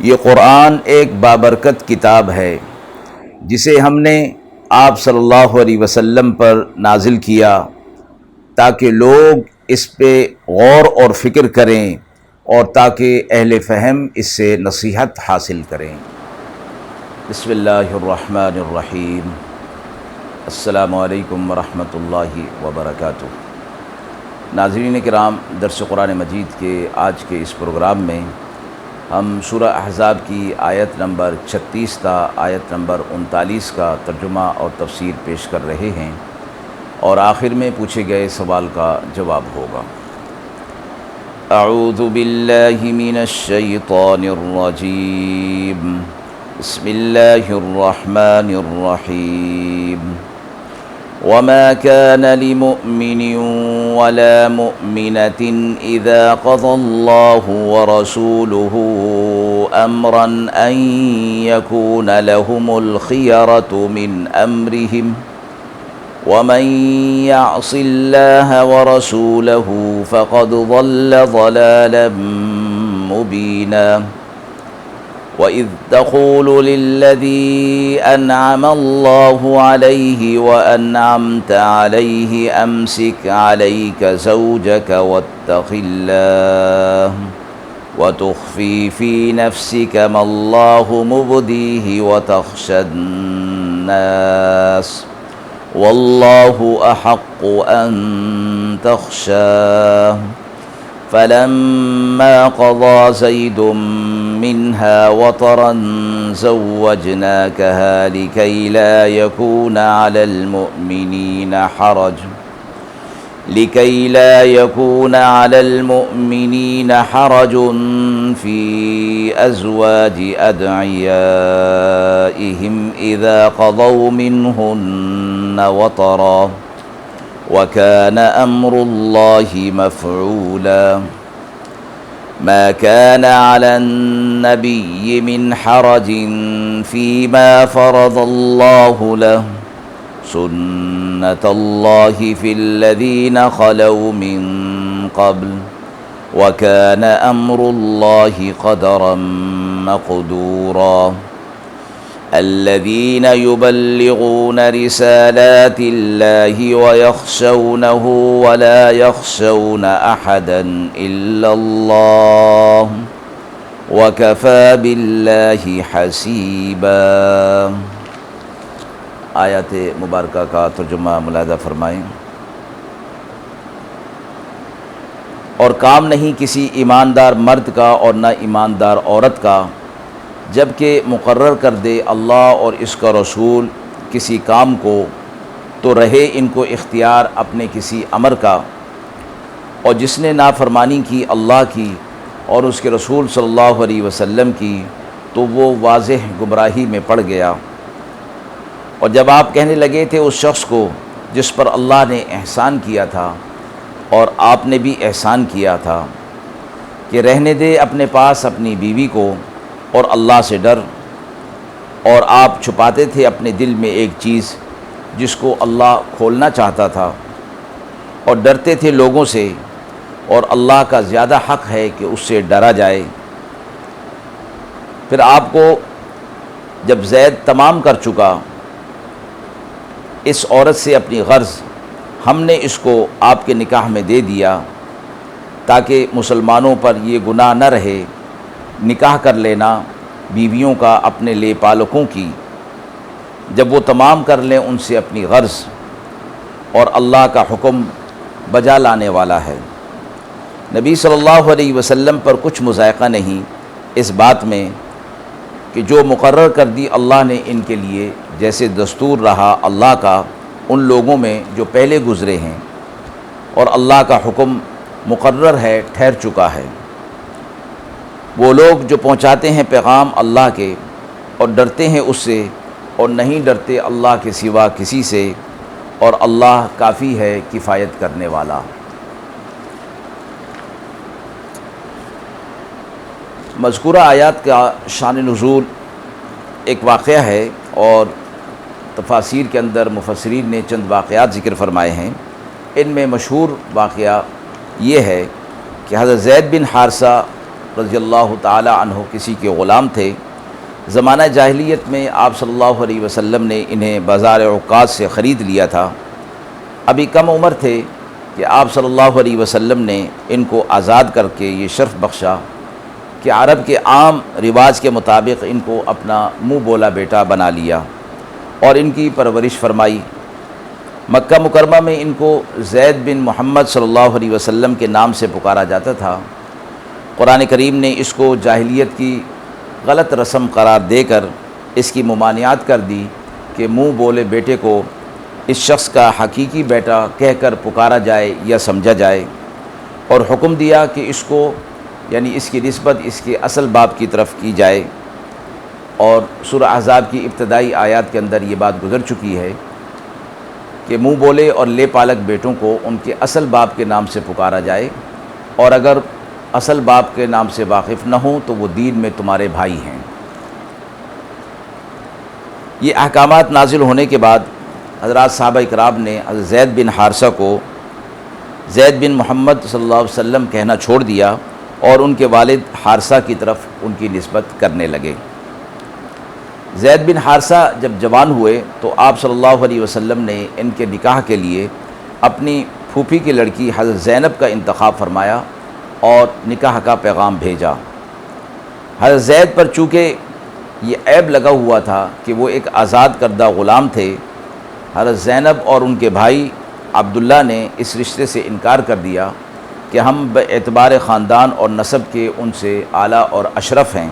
یہ قرآن ایک بابرکت کتاب ہے جسے ہم نے آپ صلی اللہ علیہ وسلم پر نازل کیا تاکہ لوگ اس پہ غور اور فکر کریں اور تاکہ اہل فہم اس سے نصیحت حاصل کریں۔ بسم اللہ الرحمن الرحیم۔ السلام علیکم ورحمۃ اللہ وبرکاتہ۔ ناظرین کرام، درس قرآن مجید کے آج کے اس پروگرام میں ہم سورہ احزاب کی آیت نمبر 36 تا آیت نمبر 39 کا ترجمہ اور تفسیر پیش کر رہے ہیں اور آخر میں پوچھے گئے سوال کا جواب ہوگا۔ اعوذ باللہ من الشیطان الرجیم، بسم اللہ الرحمن الرحیم۔ وما كان لمؤمن ولا مؤمنة إذا قضى الله ورسوله أمرا أن يكون لهم الخيرة من أمرهم ومن يعص الله ورسوله فقد ضل ضلالا مبينا۔ وَإِذْ تَقُولُ لِلَّذِي أَنْعَمَ اللَّهُ عَلَيْهِ وَأَنْعَمْتَ عَلَيْهِ أَمْسِكْ عَلَيْكَ زَوْجَكَ وَاتَّقِ اللَّهَ وَتُخْفِي فِي نَفْسِكَ مَا اللَّهُ مُبْدِيهِ وَتَخْشَى النَّاسَ وَاللَّهُ أَحَقُّ أَن تَخْشَاهُ۔ فَلَمَّا قَضَى زَيْدٌ مِّنْهَا وَطَرًا زَوَّجْنَاكَهَا لِكَيْ لَا يَكُونَ عَلَى الْمُؤْمِنِينَ حَرَجٌ فِي أَزْوَاجِ أَدْعِيَائِهِمْ إِذَا قَضَوْا مِنْهُنَّ وَطَرًا، وَكَانَ أَمْرُ اللَّهِ مَفْعُولًا۔ مَا كَانَ عَلَى النَّبِيِّ مِنْ حَرَجٍ فِيمَا فَرَضَ اللَّهُ لَهُ، سُنَّةَ اللَّهِ فِي الَّذِينَ خَلَوْا مِنْ قَبْلُ، وَكَانَ أَمْرُ اللَّهِ قَدَرًا مَقْدُورًا۔ الَّذِينَ يُبَلِّغُونَ رِسَالَاتِ اللَّهِ وَيَخْشَوْنَهُ وَلَا يَخْشَوْنَ أَحَدًا إِلَّا اللَّهَ وَكَفَى بِاللَّهِ حَسِيبًا۔ آیات مبارکہ کا ترجمہ ملاحظہ فرمائیں۔ اور کام نہیں کسی ایماندار مرد کا اور نہ ایماندار عورت کا جبکہ مقرر کر دے اللہ اور اس کا رسول کسی کام کو تو رہے ان کو اختیار اپنے کسی امر کا، اور جس نے نافرمانی کی اللہ کی اور اس کے رسول صلی اللہ علیہ وسلم کی تو وہ واضح گمراہی میں پڑ گیا۔ اور جب آپ کہنے لگے تھے اس شخص کو جس پر اللہ نے احسان کیا تھا اور آپ نے بھی احسان کیا تھا کہ رہنے دے اپنے پاس اپنی بیوی کو اور اللہ سے ڈر، اور آپ چھپاتے تھے اپنے دل میں ایک چیز جس کو اللہ کھولنا چاہتا تھا، اور ڈرتے تھے لوگوں سے، اور اللہ کا زیادہ حق ہے کہ اس سے ڈرا جائے۔ پھر آپ کو جب زید تمام کر چکا اس عورت سے اپنی غرض، ہم نے اس کو آپ کے نکاح میں دے دیا تاکہ مسلمانوں پر یہ گناہ نہ رہے نکاح کر لینا بیویوں کا اپنے لے پالکوں کی، جب وہ تمام کر لیں ان سے اپنی غرض، اور اللہ کا حکم بجا لانے والا ہے۔ نبی صلی اللہ علیہ وسلم پر کچھ مذائقہ نہیں اس بات میں کہ جو مقرر کر دی اللہ نے ان کے لیے، جیسے دستور رہا اللہ کا ان لوگوں میں جو پہلے گزرے ہیں، اور اللہ کا حکم مقرر ہے، ٹھہر چکا ہے۔ وہ لوگ جو پہنچاتے ہیں پیغام اللہ کے اور ڈرتے ہیں اس سے اور نہیں ڈرتے اللہ کے سوا کسی سے، اور اللہ کافی ہے کفایت کرنے والا۔ مذکورہ آیات کا شان نزول ایک واقعہ ہے، اور تفاسیر کے اندر مفسرین نے چند واقعات ذکر فرمائے ہیں۔ ان میں مشہور واقعہ یہ ہے کہ حضرت زید بن حارثہ رضی اللہ تعالی عنہ کسی کے غلام تھے۔ زمانہ جاہلیت میں آپ صلی اللہ علیہ وسلم نے انہیں بازار عکاظ سے خرید لیا تھا۔ ابھی کم عمر تھے کہ آپ صلی اللہ علیہ وسلم نے ان کو آزاد کر کے یہ شرف بخشا کہ عرب کے عام رواج کے مطابق ان کو اپنا منہ بولا بیٹا بنا لیا اور ان کی پرورش فرمائی۔ مکہ مکرمہ میں ان کو زید بن محمد صلی اللہ علیہ وسلم کے نام سے پکارا جاتا تھا۔ قرآن کریم نے اس کو جاہلیت کی غلط رسم قرار دے کر اس کی ممانعت کر دی کہ منہ بولے بیٹے کو اس شخص کا حقیقی بیٹا کہہ کر پکارا جائے یا سمجھا جائے، اور حکم دیا کہ اس کو یعنی اس کی نسبت اس کے اصل باپ کی طرف کی جائے۔ اور سورہ احزاب کی ابتدائی آیات کے اندر یہ بات گزر چکی ہے کہ منہ بولے اور لے پالک بیٹوں کو ان کے اصل باپ کے نام سے پکارا جائے، اور اگر اصل باپ کے نام سے واقف نہ ہوں تو وہ دین میں تمہارے بھائی ہیں۔ یہ احکامات نازل ہونے کے بعد حضرات صحابہ اکرام نے حضرت زید بن حارثہ کو زید بن محمد صلی اللہ علیہ وسلم کہنا چھوڑ دیا اور ان کے والد حارثہ کی طرف ان کی نسبت کرنے لگے۔ زید بن حارثہ جب جوان ہوئے تو آپ صلی اللہ علیہ وسلم نے ان کے نکاح کے لیے اپنی پھوپھی کی لڑکی حضرت زینب کا انتخاب فرمایا اور نکاح کا پیغام بھیجا۔ حضرت زید پر چونکہ یہ عیب لگا ہوا تھا کہ وہ ایک آزاد کردہ غلام تھے، حضرت زینب اور ان کے بھائی عبداللہ نے اس رشتے سے انکار کر دیا کہ ہم باعتبار خاندان اور نسب کے ان سے اعلیٰ اور اشرف ہیں۔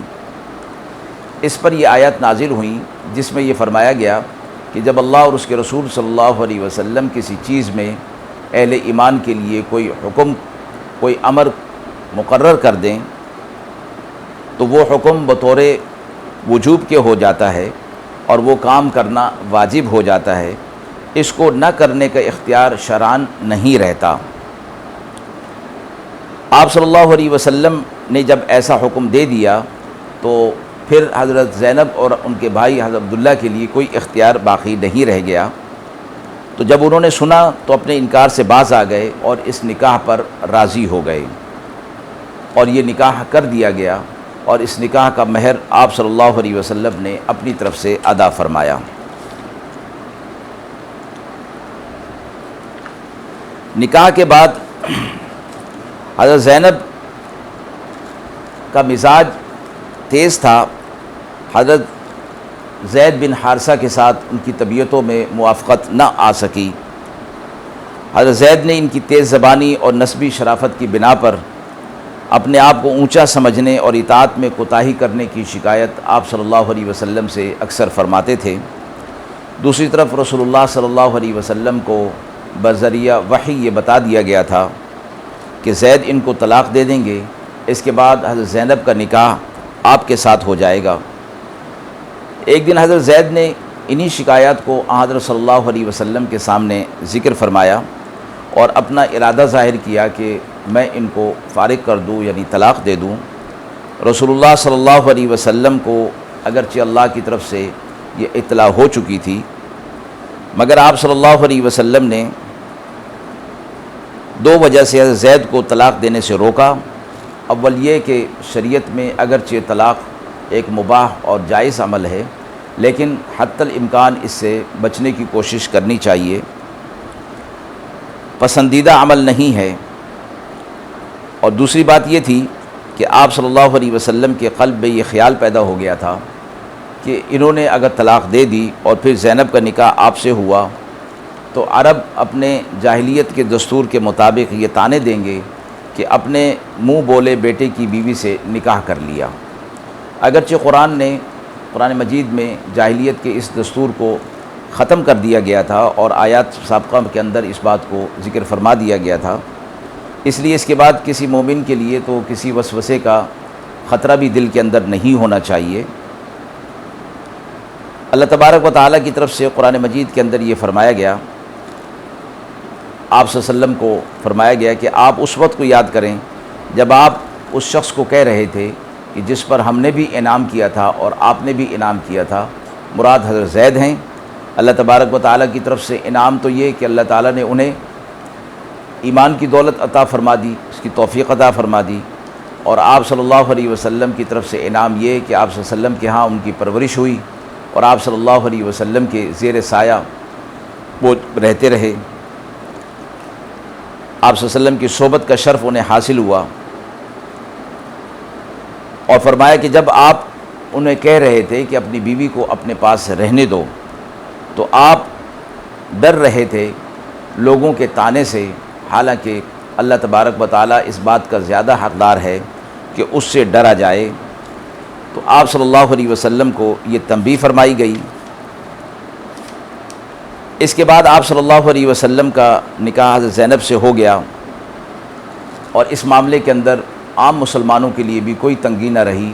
اس پر یہ آیت نازل ہوئیں جس میں یہ فرمایا گیا کہ جب اللہ اور اس کے رسول صلی اللہ علیہ وسلم کسی چیز میں اہل ایمان کے لیے کوئی حکم کوئی امر مقرر کر دیں تو وہ حکم بطور وجوب کے ہو جاتا ہے اور وہ کام کرنا واجب ہو جاتا ہے، اس کو نہ کرنے کا اختیار شرعاً نہیں رہتا۔ آپ صلی اللہ علیہ وسلم نے جب ایسا حکم دے دیا تو پھر حضرت زینب اور ان کے بھائی حضرت عبداللہ کے لیے کوئی اختیار باقی نہیں رہ گیا۔ تو جب انہوں نے سنا تو اپنے انکار سے باز آ گئے اور اس نکاح پر راضی ہو گئے اور یہ نکاح کر دیا گیا، اور اس نکاح کا مہر آپ صلی اللہ علیہ وسلم نے اپنی طرف سے ادا فرمایا۔ نکاح کے بعد حضرت زینب کا مزاج تیز تھا۔ حضرت زید بن حارثہ کے ساتھ ان کی طبیعتوں میں موافقت نہ آ سکی۔ حضرت زید نے ان کی تیز زبانی اور نسبی شرافت کی بنا پر اپنے آپ کو اونچا سمجھنے اور اطاعت میں کوتاہی کرنے کی شکایت آپ صلی اللہ علیہ وسلم سے اکثر فرماتے تھے۔ دوسری طرف رسول اللہ صلی اللہ علیہ وسلم کو بذریعہ وحی یہ بتا دیا گیا تھا کہ زید ان کو طلاق دے دیں گے، اس کے بعد حضرت زینب کا نکاح آپ کے ساتھ ہو جائے گا۔ ایک دن حضرت زید نے انہی شکایات کو حضرت صلی اللہ علیہ وسلم کے سامنے ذکر فرمایا اور اپنا ارادہ ظاہر کیا کہ میں ان کو فارغ کر دوں یعنی طلاق دے دوں۔ رسول اللہ صلی اللہ علیہ وسلم کو اگرچہ اللہ کی طرف سے یہ اطلاع ہو چکی تھی، مگر آپ صلی اللہ علیہ وسلم نے دو وجہ سے حضرت زید کو طلاق دینے سے روکا۔ اول یہ کہ شریعت میں اگرچہ طلاق ایک مباح اور جائز عمل ہے، لیکن حتی الامکان اس سے بچنے کی کوشش کرنی چاہیے، پسندیدہ عمل نہیں ہے۔ اور دوسری بات یہ تھی کہ آپ صلی اللہ علیہ وسلم کے قلب میں یہ خیال پیدا ہو گیا تھا کہ انہوں نے اگر طلاق دے دی اور پھر زینب کا نکاح آپ سے ہوا تو عرب اپنے جاہلیت کے دستور کے مطابق یہ طعنے دیں گے کہ اپنے منہ بولے بیٹے کی بیوی سے نکاح کر لیا۔ اگرچہ قرآن مجید میں جاہلیت کے اس دستور کو ختم کر دیا گیا تھا اور آیات سابقہ کے اندر اس بات کو ذکر فرما دیا گیا تھا، اس لیے اس کے بعد کسی مومن کے لیے تو کسی وسوسے کا خطرہ بھی دل کے اندر نہیں ہونا چاہیے۔ اللہ تبارک و تعالیٰ کی طرف سے قرآن مجید کے اندر یہ فرمایا گیا، آپ صلی اللہ علیہ وسلم کو فرمایا گیا کہ آپ اس وقت کو یاد کریں جب آپ اس شخص کو کہہ رہے تھے کہ جس پر ہم نے بھی انعام کیا تھا اور آپ نے بھی انعام کیا تھا، مراد حضرت زید ہیں۔ اللہ تبارک و تعالیٰ کی طرف سے انعام تو یہ کہ اللہ تعالیٰ نے انہیں ایمان کی دولت عطا فرما دی، اس کی توفیق عطا فرما دی، اور آپ صلی اللہ علیہ وسلم کی طرف سے انعام یہ کہ آپ صلی اللہ علیہ وسلم کے ہاں ان کی پرورش ہوئی اور آپ صلی اللہ علیہ وسلم کے زیر سایہ وہ رہتے رہے، آپ صلی اللہ علیہ وسلم کی صحبت کا شرف انہیں حاصل ہوا۔ اور فرمایا کہ جب آپ انہیں کہہ رہے تھے کہ اپنی بیوی کو اپنے پاس رہنے دو، تو آپ ڈر رہے تھے لوگوں کے طانے سے، حالانکہ اللہ تبارک و تعالیٰ اس بات کا زیادہ حقدار ہے کہ اس سے ڈرا جائے۔ تو آپ صلی اللہ علیہ وسلم کو یہ تنبیہ فرمائی گئی۔ اس کے بعد آپ صلی اللہ علیہ وسلم کا نکاح حضرت زینب سے ہو گیا، اور اس معاملے کے اندر عام مسلمانوں کے لیے بھی کوئی تنگی نہ رہی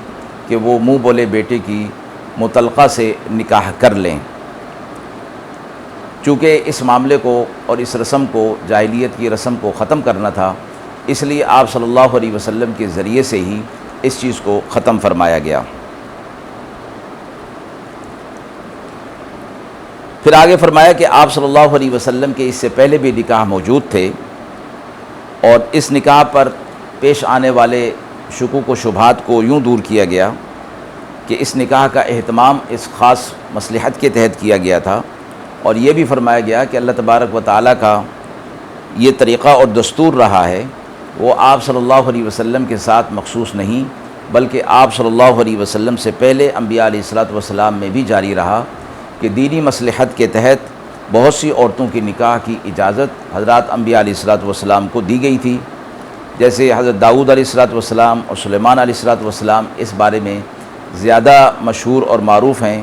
کہ وہ منہ بولے بیٹے کی مطلقہ سے نکاح کر لیں، چونکہ اس معاملے کو اور اس رسم کو، جاہلیت کی رسم کو ختم کرنا تھا، اس لیے آپ صلی اللہ علیہ وسلم کے ذریعے سے ہی اس چیز کو ختم فرمایا گیا۔ پھر آگے فرمایا کہ آپ صلی اللہ علیہ وسلم کے اس سے پہلے بھی نکاح موجود تھے، اور اس نکاح پر پیش آنے والے شکوک و شبہات کو یوں دور کیا گیا کہ اس نکاح کا اہتمام اس خاص مصلحت کے تحت کیا گیا تھا، اور یہ بھی فرمایا گیا کہ اللہ تبارک و تعالیٰ کا یہ طریقہ اور دستور رہا ہے، وہ آپ صلی اللہ علیہ وسلم کے ساتھ مخصوص نہیں بلکہ آپ صلی اللہ علیہ وسلم سے پہلے انبیاء علیہ الصلوۃ والسلام میں بھی جاری رہا کہ دینی مصلحت کے تحت بہت سی عورتوں کی نکاح کی اجازت حضرات انبیاء علیہ الصلوۃ والسلام کو دی گئی تھی، جیسے حضرت داؤد علیہ الصلوۃ والسلام اور سلیمان علیہ الصلوۃ والسلام اس بارے میں زیادہ مشہور اور معروف ہیں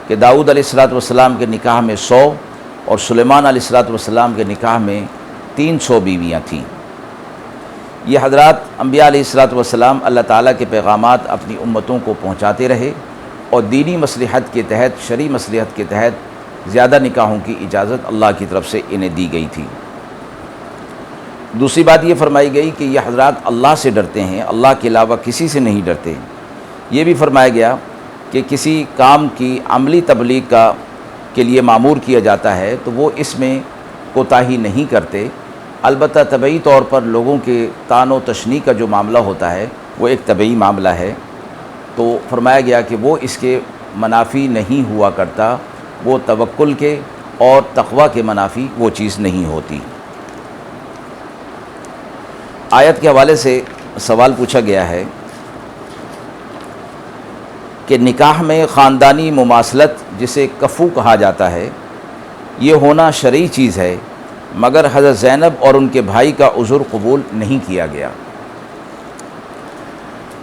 کہ داؤد علیہ الصلوۃ والسلام کے نکاح میں 100 اور سلیمان علیہ الصلوۃ والسلام کے نکاح میں 300 بیویاں تھیں۔ یہ حضرات انبیاء علیہ الصلوۃ والسلام اللہ تعالیٰ کے پیغامات اپنی امتوں کو پہنچاتے رہے، اور دینی مصلحت کے تحت، شرعی مصلحت کے تحت زیادہ نکاحوں کی اجازت اللہ کی طرف سے انہیں دی گئی تھی۔ دوسری بات یہ فرمائی گئی کہ یہ حضرات اللہ سے ڈرتے ہیں، اللہ کے علاوہ کسی سے نہیں ڈرتے۔ یہ بھی فرمایا گیا کہ کسی کام کی عملی تبلیغ کے لیے مامور کیا جاتا ہے تو وہ اس میں کوتاہی نہیں کرتے، البتہ طبعی طور پر لوگوں کے طعن و تشنیع کا جو معاملہ ہوتا ہے وہ ایک طبعی معاملہ ہے، تو فرمایا گیا کہ وہ اس کے منافی نہیں ہوا کرتا، وہ توکل کے اور تقوی کے منافی وہ چیز نہیں ہوتی۔ آیت کے حوالے سے سوال پوچھا گیا ہے کہ نکاح میں خاندانی مماثلت جسے کفو کہا جاتا ہے، یہ ہونا شرعی چیز ہے، مگر حضرت زینب اور ان کے بھائی کا عذر قبول نہیں کیا گیا۔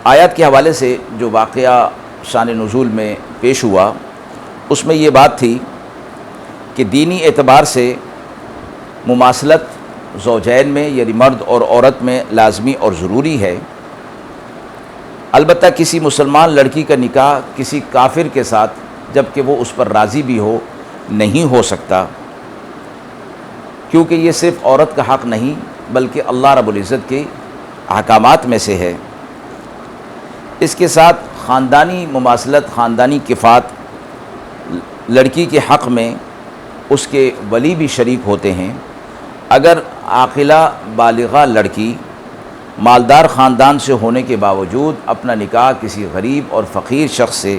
آیات کے حوالے سے جو واقعہ شان نزول میں پیش ہوا اس میں یہ بات تھی کہ دینی اعتبار سے مماثلت زوجین میں یعنی مرد اور عورت میں لازمی اور ضروری ہے، البتہ کسی مسلمان لڑکی کا نکاح کسی کافر کے ساتھ جب کہ وہ اس پر راضی بھی ہو نہیں ہو سکتا، کیونکہ یہ صرف عورت کا حق نہیں بلکہ اللہ رب العزت کے احکامات میں سے ہے۔ اس کے ساتھ خاندانی مماثلت، خاندانی کفات لڑکی کے حق میں اس کے ولی بھی شریک ہوتے ہیں۔ اگر عاقلہ بالغہ لڑکی مالدار خاندان سے ہونے کے باوجود اپنا نکاح کسی غریب اور فقیر شخص سے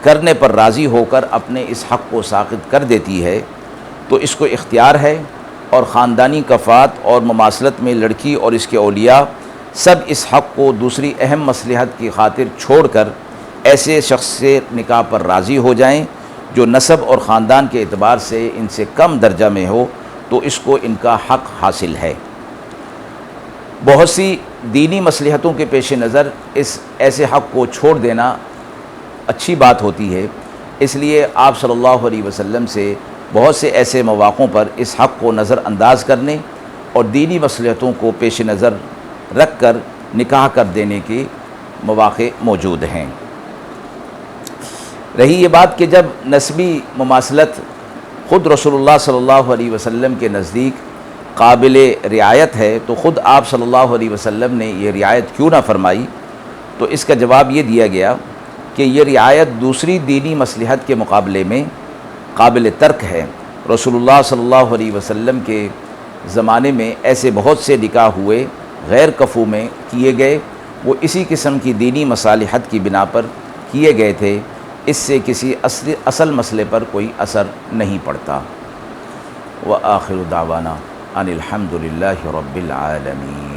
کرنے پر راضی ہو کر اپنے اس حق کو ساقط کر دیتی ہے تو اس کو اختیار ہے، اور خاندانی کفات اور مماثلت میں لڑکی اور اس کے اولیاء سب اس حق کو دوسری اہم مصلحت کی خاطر چھوڑ کر ایسے شخص سے نکاح پر راضی ہو جائیں جو نسب اور خاندان کے اعتبار سے ان سے کم درجہ میں ہو، تو اس کو ان کا حق حاصل ہے۔ بہت سی دینی مصلحتوں کے پیش نظر اس ایسے حق کو چھوڑ دینا اچھی بات ہوتی ہے، اس لیے آپ صلی اللہ علیہ وسلم سے بہت سے ایسے مواقعوں پر اس حق کو نظر انداز کرنے اور دینی مصلحتوں کو پیش نظر رکھ کر نکاح کر دینے کے مواقع موجود ہیں۔ رہی یہ بات کہ جب نسبی مماثلت خود رسول اللہ صلی اللہ علیہ وسلم کے نزدیک قابل رعایت ہے تو خود آپ صلی اللہ علیہ وسلم نے یہ رعایت کیوں نہ فرمائی، تو اس کا جواب یہ دیا گیا کہ یہ رعایت دوسری دینی مصلحت کے مقابلے میں قابل ترک ہے۔ رسول اللہ صلی اللہ علیہ وسلم کے زمانے میں ایسے بہت سے نکاح ہوئے، غیر کفو میں کیے گئے، وہ اسی قسم کی دینی مصالحت کی بنا پر کیے گئے تھے، اس سے کسی اصل مسئلے پر کوئی اثر نہیں پڑتا۔ وآخر دعوانا ان الحمد للہ رب العالمین۔